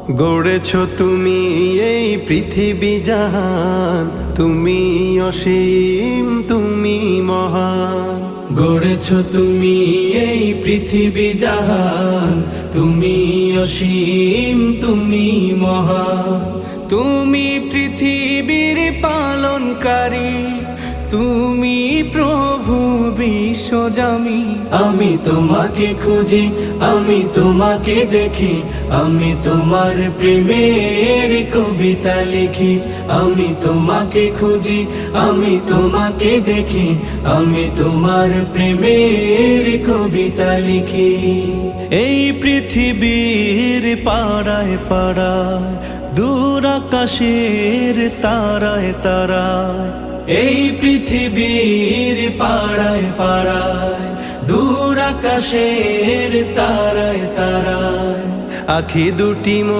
গড়েছ তুমি এই পৃথিবী জাহান, তুমি অসীম তুমি মহান। গড়েছ তুমি এই পৃথিবী জাহান, তুমি অসীম তুমি মহান। তুমি পৃথিবীর পালনকারী, তুমি প্রভু বিশ্বজামি। আমি তোমাকে খুঁজি, আমি তোমাকে দেখি, আমি তোমার প্রেমের কবিতা লিখি। আমি তোমাকে খুঁজি, আমি তোমাকে দেখি, আমি তোমার প্রেমের কবিতা লিখি। এই পৃথিবীর পাড়ায় পাড়ায়, দূর আকাশের তারায় তারায়, এই পৃথিবীর পাড়ায় পাড়ায়, দূর আকাশের তারায় তারায়, আখি দুটি